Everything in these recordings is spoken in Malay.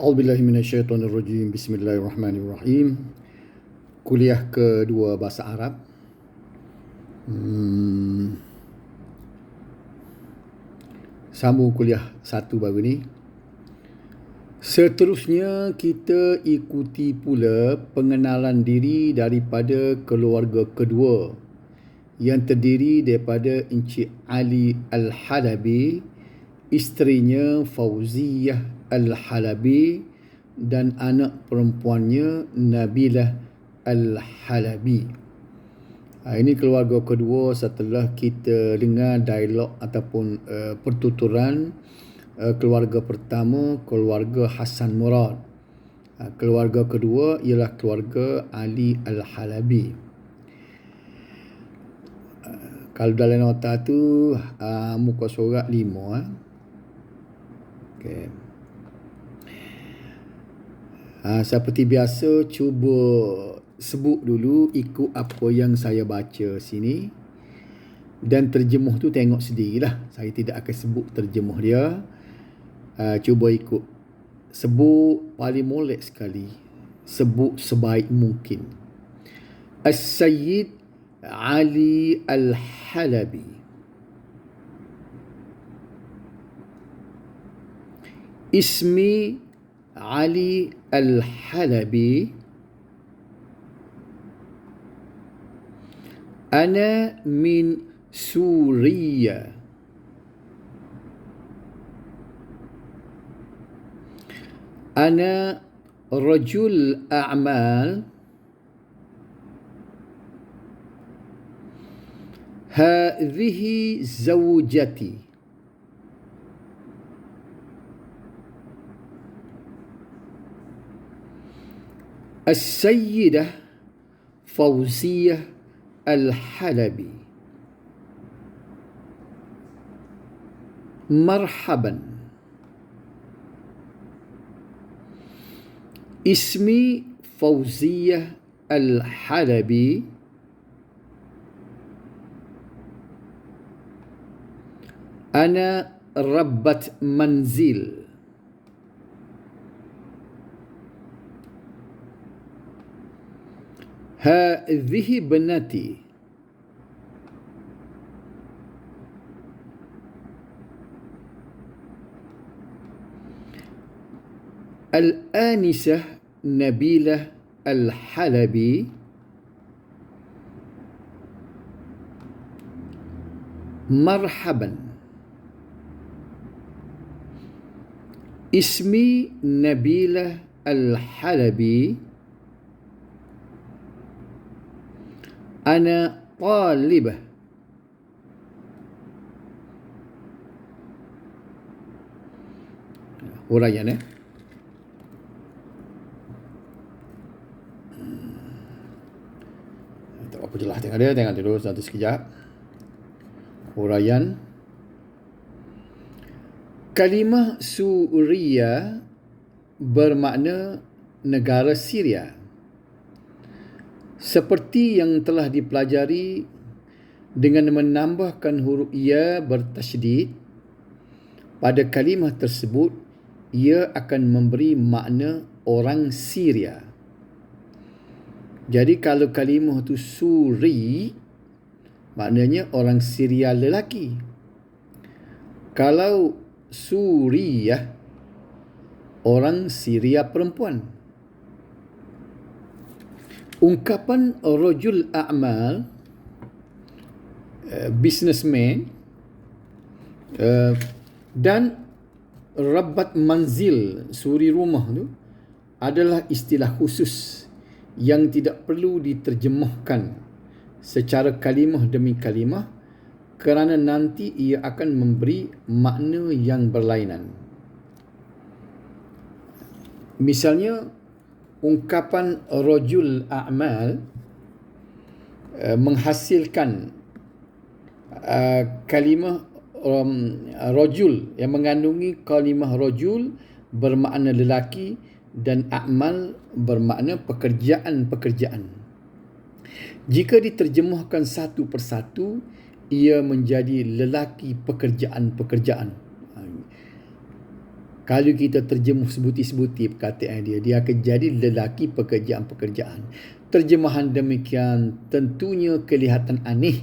A'udzubillahi minasyaitonirrajim. Bismillahirrahmanirrahim. Kuliah kedua bahasa Arab. Sambung kuliah satu baru ni. Seterusnya kita ikuti pula pengenalan diri daripada keluarga kedua yang terdiri daripada Encik Ali Al-Halabi, isterinya Fauziyah Al-Halabi dan anak perempuannya Nabilah Al-Halabi. Ini keluarga kedua setelah kita dengar dialog ataupun pertuturan keluarga pertama, keluarga Hassan Murad. Keluarga kedua ialah keluarga Ali Al-Halabi. Kalau dalam nota tu muka surat 5. Okay. Seperti biasa, cuba sebut dulu ikut apa yang saya baca sini. Dan terjemuh tu tengok sendirilah. Saya tidak akan sebut terjemuh dia. Cuba ikut. Sebut paling molek sekali. Sebut sebaik mungkin. As-Sayyid Ali Al-Halabi. Ismi Ali Al-Halabi. Ana min Suriya. Ana rajul a'mal. Hadhihi zawjati. As-Sayyidah Fauziyah Al-Halabi. Marhaban. Ismi Fauziyah Al-Halabi. Ana rabbat manzil. Hadhihi banati. Al-Anisah Nabilah Al-Halabi. Marhaban. Ismi Nabilah Al-Halabi. Ana talibah. Huraian tak apa jelas tengok dia, tengok dulu satu sekejap. Huraian. Kalimah Suriya bermakna negara Syria. Seperti yang telah dipelajari, dengan menambahkan huruf ya bertasydid pada kalimah tersebut, ia akan memberi makna orang Syria. Jadi kalau kalimah tu Suri, maknanya orang Syria lelaki. Kalau Suriah, orang Syria perempuan. Ungkapan rajul a'mal, businessman, dan rabbat manzil, suri rumah tu adalah istilah khusus yang tidak perlu diterjemahkan secara kalimah demi kalimah, kerana nanti ia akan memberi makna yang berlainan. Misalnya, ungkapan rajul a'mal menghasilkan kalimah rajul yang mengandungi kalimah rajul bermakna lelaki dan a'mal bermakna pekerjaan-pekerjaan. Jika diterjemahkan satu persatu, ia menjadi lelaki pekerjaan-pekerjaan. Kalau kita terjemuh sebuti-sebuti perkataan dia akan jadi lelaki pekerjaan-pekerjaan. Terjemahan demikian tentunya kelihatan aneh,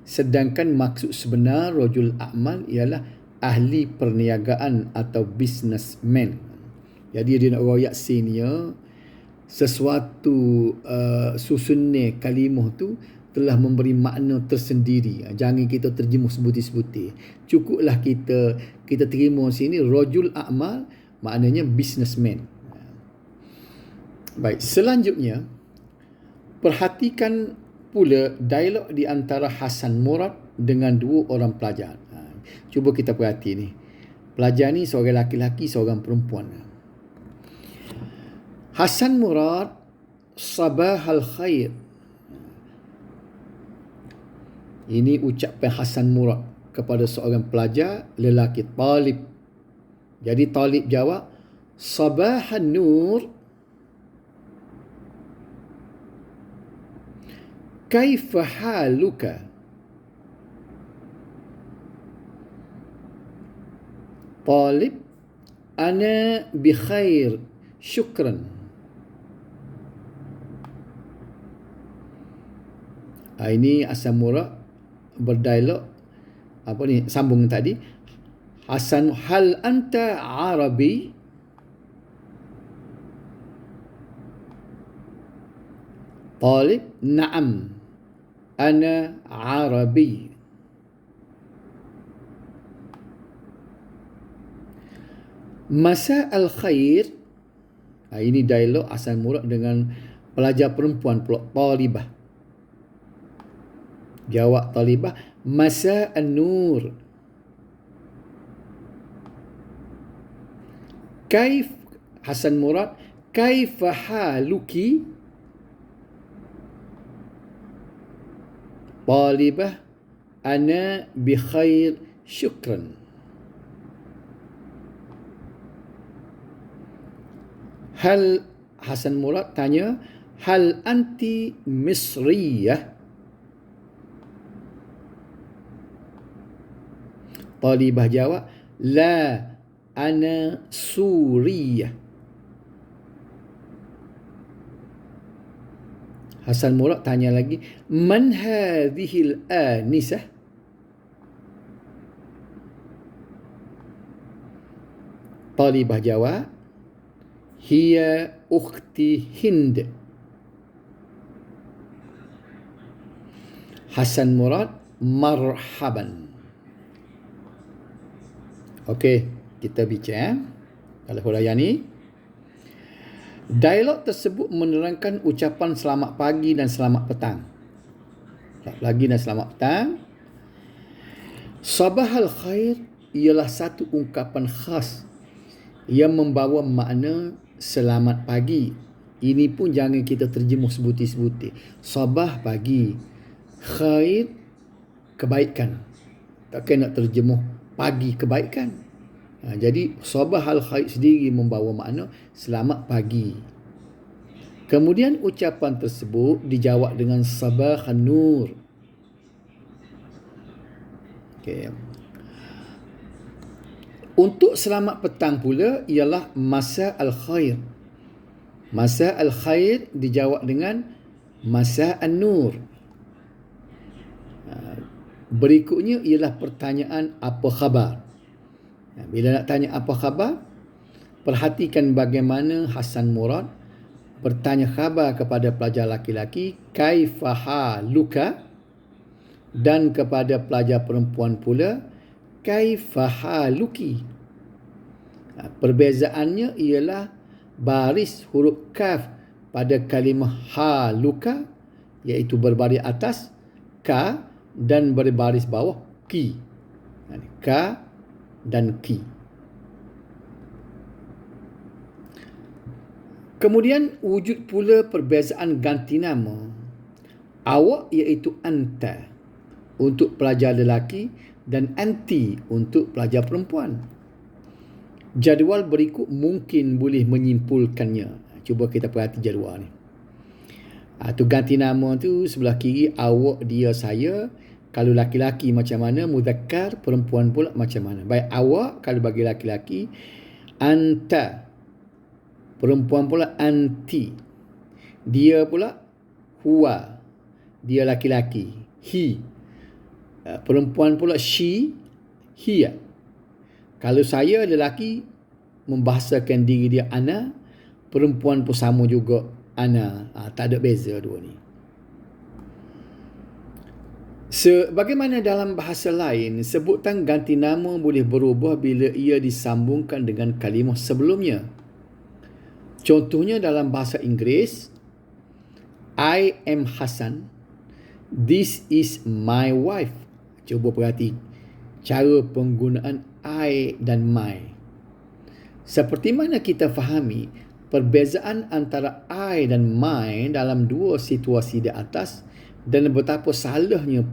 sedangkan maksud sebenar rajul a'mal ialah ahli perniagaan atau businessman. Jadi dia nak royak sini sesuatu susunan kalimah tu telah memberi makna tersendiri. Jangan kita terjemuh sebuti-sebuti. Cukuplah kita terima sini rajul a'mal, maknanya businessman. Baik, selanjutnya perhatikan pula dialog di antara Hasan Murad dengan dua orang pelajar. Cuba kita perhati ni. Pelajar ni seorang laki-laki, seorang perempuan. Hasan Murad, sabahal khair. Ini ucapan Hasan Murad kepada seorang pelajar lelaki talib. Jadi talib jawab, sabahan nur, kaifa haluka? Talib, ana bi khair, syukran. Ini Hasan Murad berdialog sambung tadi. Hasan, hal anta Arabi? Talib, na'am, ana Arabi. Masa al-khair. Ini dialog Hasan Murad dengan pelajar perempuan pula, talibah. Jawab talibah, masa an-nur. Hasan Murad, kaifa haluki? Talibah, ana bi khair, syukran. Hasan Murad tanya, hal anti misriyah? Talibah jawab, la, ana suriyah. Hasan Murad tanya lagi, man hadhil anisah? Talibah jawab, hiya ukhti Hind. Hasan Murad, marhaban. Okey, kita bincang kalau huraian ni. Dialog tersebut menerangkan ucapan selamat pagi dan selamat petang. Selamat pagi dan selamat petang. Sabahal khair ialah satu ungkapan khas yang membawa makna selamat pagi. Ini pun jangan kita terjemuh sebuti-sebuti. Sabah pagi, khair kebaikan. Takkan nak terjemuh pagi kebaikan. Jadi sabahal khair sendiri membawa makna selamat pagi. Kemudian ucapan tersebut dijawab dengan sabahan nur. Okey. Untuk selamat petang pula ialah masa al-khair. Masa al-khair dijawab dengan masa an-nur. Berikutnya ialah pertanyaan apa khabar. Bila nak tanya apa khabar, perhatikan bagaimana Hasan Murad bertanya khabar kepada pelajar laki-laki, kaifa haluka, dan kepada pelajar perempuan pula, kaifa haluki. Perbezaannya ialah baris huruf kaf pada kalimah haluka, iaitu berbaris atas ka, dan berbaris bawah ki. Ka dan ki. Kemudian wujud pula perbezaan ganti nama. Awak iaitu anta untuk pelajar lelaki dan anti untuk pelajar perempuan. Jadual berikut mungkin boleh menyimpulkannya. Cuba kita perhati jadual ni. Tu ganti nama tu sebelah kiri awak, dia, saya. Kalau laki-laki macam mana, muzakkar, perempuan pula macam mana. Baik, awak kalau bagi laki-laki, anta. Perempuan pula anti. Dia pula huwa. Dia laki-laki. He. Perempuan pula she, hiya. Kalau saya lelaki membahasakan diri dia ana, perempuan pun sama juga ana. Tak ada beza dua ni. Sebagaimana dalam bahasa lain, sebutan ganti nama boleh berubah bila ia disambungkan dengan kalimah sebelumnya. Contohnya dalam bahasa Inggeris, I am Hassan. This is my wife. Cuba perhati cara penggunaan I dan my. Seperti mana kita fahami, perbezaan antara I dan my dalam dua situasi di atas dan betapa salahnya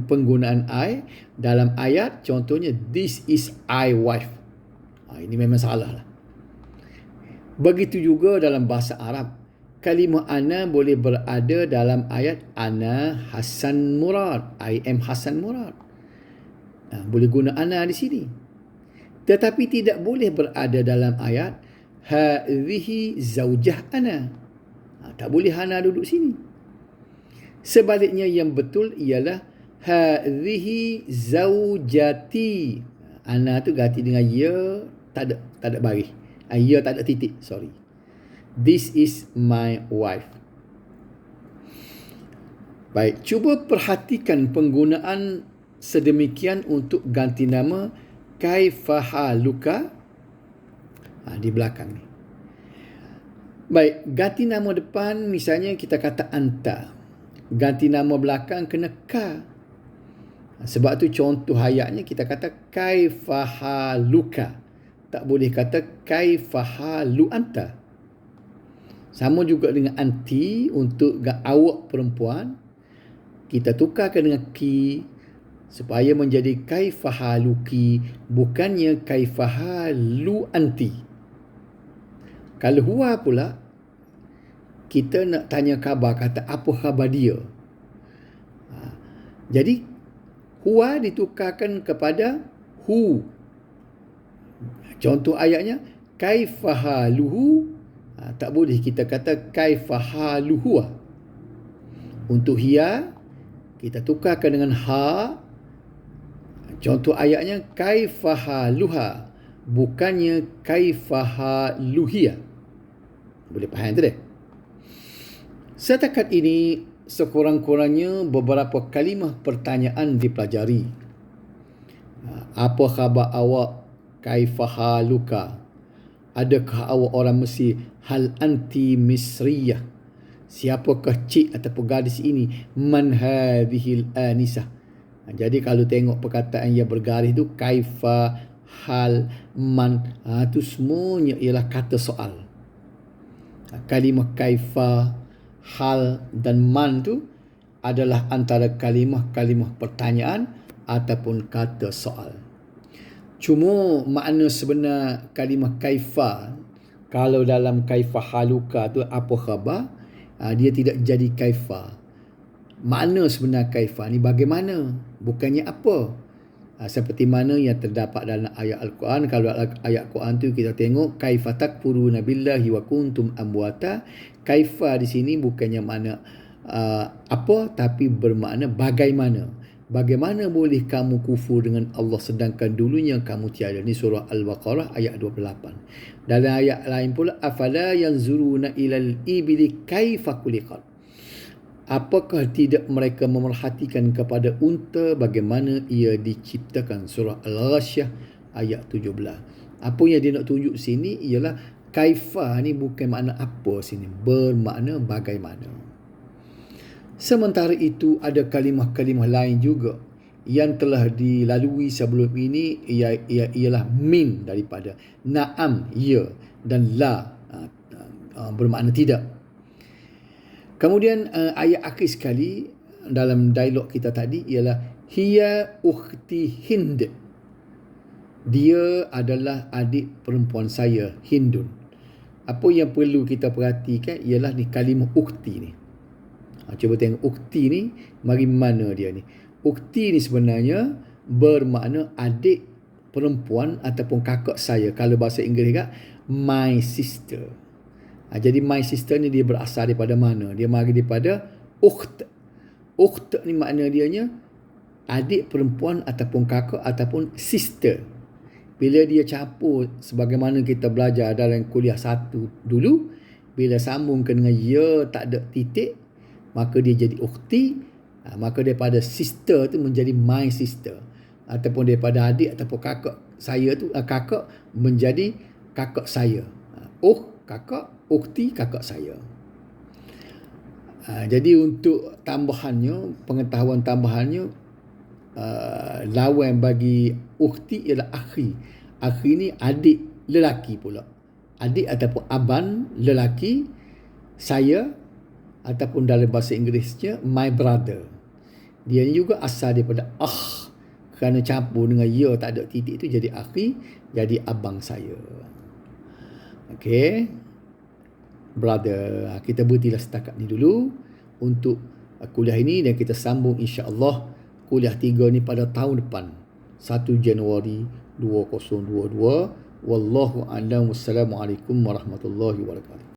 penggunaan I dalam ayat, contohnya this is I wife. Ini memang salah lah. Begitu juga dalam bahasa Arab, kalimah ana boleh berada dalam ayat ana Hasan Murad. I am Hasan Murad. Boleh guna ana di sini. Tetapi tidak boleh berada dalam ayat hadhihi zaujah ana. Tak boleh ana duduk sini. Sebaliknya yang betul ialah hadhihi zaujati. Ana tu ganti dengan ya, tak ada baris. Ya tak ada titik, sorry. This is my wife. Baik, cuba perhatikan penggunaan sedemikian untuk ganti nama kaifahaluka di belakang ni. Baik, ganti nama depan misalnya kita kata anta. Ganti nama belakang kena ka. Sebab tu contoh ayatnya kita kata kaifahaluka. Tak boleh kata kaifahalu anta. Sama juga dengan anti untuk awak perempuan. Kita tukarkan dengan ki supaya menjadi kaifahaluki, bukannya kaifahalu anti. Kalau huwa pula, kita nak tanya khabar, kata apa khabar dia. Jadi huwa ditukarkan kepada hu. Contoh ayatnya kaifahaluhu, tak boleh kita kata kaifahaluhu. Untuk hiya kita tukarkan dengan ha. Contoh ayatnya kaifahaluha, bukannya kaifahaluhiya. Boleh faham tu deh? Setakat ini sekurang-kurangnya beberapa kalimah pertanyaan dipelajari. Apa khabar awak? Kaifahaluka? Adakah awak orang Mesir? Hal anti misriyah? Siapakah cik ataupun gadis ini? Man hadhil anisah? Jadi kalau tengok perkataan yang bergaris tu, kaifa, hal, man, tu semuanya ialah kata soal. Kalimah kaifa, hal dan man tu adalah antara kalimah-kalimah pertanyaan ataupun kata soal. Cuma makna sebenar kalimah kaifa, kalau dalam kaifa haluka tu apa khabar, dia tidak jadi kaifa. Makna sebenar kaifa ni bagaimana, bukannya apa. Seperti mana yang terdapat dalam ayat Al-Quran. Kalau ayat Al-Quran tu kita tengok kaifa takfuruna billahi wa kuntum amwata. Kaifa di sini bukannya makna apa, tapi bermakna bagaimana. Bagaimana boleh kamu kufur dengan Allah sedangkan dulunya kamu tiada. Ini surah Al-Baqarah ayat 28. Dalam ayat lain pula, afala yanzuruna ilal ibili kaifa khuliqat. Apakah tidak mereka memerhatikan kepada unta bagaimana ia diciptakan. Surah Al-Ghasyiyah ayat 17. Apa yang dia nak tunjuk sini ialah kaifa ni bukan makna apa sini, bermakna bagaimana. Sementara itu ada kalimah-kalimah lain juga yang telah dilalui sebelum ini, ialah min daripada na'am, ya, dan la, bermakna tidak. Kemudian ayat akhir sekali dalam dialog kita tadi ialah hiya ukhti Hind. Dia adalah adik perempuan saya, Hindun. Apa yang perlu kita perhatikan ialah ni kalimah ukhti ni. Cuba tengok ukhti ni, mari mana dia ni. Ukhti ni sebenarnya bermakna adik perempuan ataupun kakak saya. Kalau bahasa Inggeris kan, my sister. Jadi my sister ni dia berasal daripada mana? Dia mari daripada ukht. Ukht ni makna dianya adik perempuan ataupun kakak ataupun sister. Bila dia campur sebagaimana kita belajar dalam kuliah 1 dulu, bila sambung ke dengan ya tak ada titik, maka dia jadi ukhti. Maka daripada sister tu menjadi my sister. Ataupun daripada adik ataupun kakak saya tu, kakak menjadi kakak saya. Kakak, ukhti, kakak saya. Jadi untuk tambahannya, pengetahuan tambahannya, lawan bagi ukhti ialah akhi. Akhi ni adik lelaki pula. Adik ataupun aban lelaki saya, ataupun dalam bahasa Inggerisnya my brother. Dia ni juga asal daripada kerana campur dengan ya tak ada titik tu jadi akhi, jadi abang saya. Okey. Brother. Kita berhentilah setakat ni dulu untuk kuliah ini, dan kita sambung insya-Allah kuliah 3 ni pada tahun depan 1 Januari 2022. Wallahu a'lam. Wassalamualaikum warahmatullahi wabarakatuh.